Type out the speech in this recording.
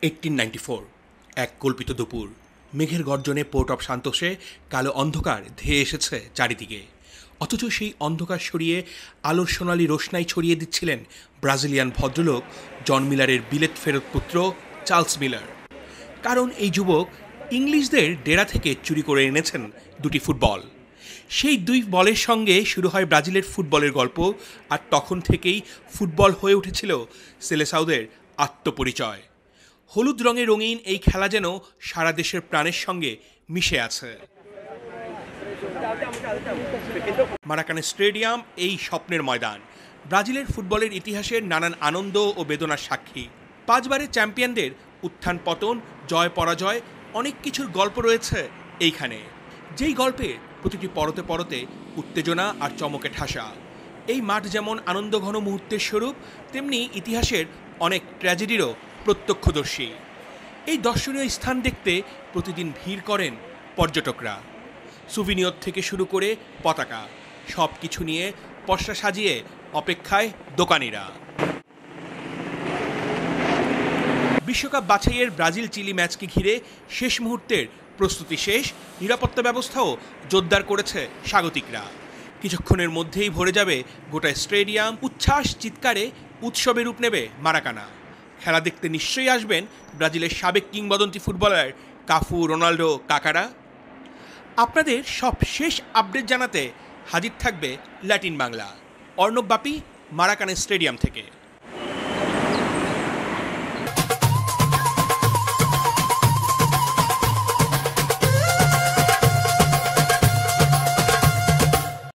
1894 এক কল্পিত দুপুর। মেঘের গর্জনে পোর্ট অফ সান্তোসে কালো অন্ধকার ধেয়ে এসেছে চারিদিকে। অথচ সেই অন্ধকার সরিয়ে আলোর সোনালি রোশনাই ছড়িয়ে দিচ্ছিলেন ব্রাজিলিয়ান ভদ্রলোক জন মিলারের বিলেত ফেরত পুত্র চার্লস মিলার। কারণ এই যুবক ইংলিশদের ডেরা থেকে চুরি করে এনেছেন দুটি ফুটবল। সেই দুই বলের সঙ্গে শুরু হয় ব্রাজিলের ফুটবলের গল্প, আর তখন থেকেই ফুটবল হয়ে উঠেছিল সেলেসাওদের আত্মপরিচয়। হলুদ রঙে রঙিন এই খেলা যেন সারা দেশের প্রাণের সঙ্গে মিশে আছে। মারাকানা স্টেডিয়াম এই স্বপ্নের ময়দান, ব্রাজিলের ফুটবলের ইতিহাসের নানান আনন্দ ও বেদনার সাক্ষী। 5 বারের চ্যাম্পিয়নদের উত্থান পতন, জয় পরাজয়, অনেক কিছুর গল্প রয়েছে এইখানে। যেই গল্পে প্রতিটি পরতে পরতে উত্তেজনা আর চমকে ঠাসা। এই মাঠ যেমন আনন্দঘন মুহূর্তের স্বরূপ, তেমনি ইতিহাসের অনেক ট্র্যাজেডিরও প্রত্যক্ষদর্শী। এই দর্শনীয় স্থান দেখতে প্রতিদিন ভিড় করেন পর্যটকরা। সুভিনিয়র থেকে শুরু করে পতাকা, সব কিছু নিয়ে পসরা সাজিয়ে অপেক্ষায় দোকানিরা। বিশ্বকাপ বাছাইয়ের ব্রাজিল চিলি ম্যাচকে ঘিরে শেষ মুহূর্তের প্রস্তুতি শেষ, নিরাপত্তা ব্যবস্থাও জোরদার করেছে স্বাগতিকরা। কিছুক্ষণের মধ্যেই ভরে যাবে গোটা স্টেডিয়াম, উচ্ছ্বাস চিৎকারে উৎসবে রূপ নেবে মারাকানা। খেলা দেখতে নিশ্চয়ই আসবেন ব্রাজিলের সাবেক কিংবদন্তি ফুটবলার কাফু, রোনাল্ডো, কাকারা। আপনাদের সব শেষ আপডেট জানাতে হাজির থাকবে ল্যাটিন বাংলা। অর্ণব বাপি, মারাকানা স্টেডিয়াম থেকে।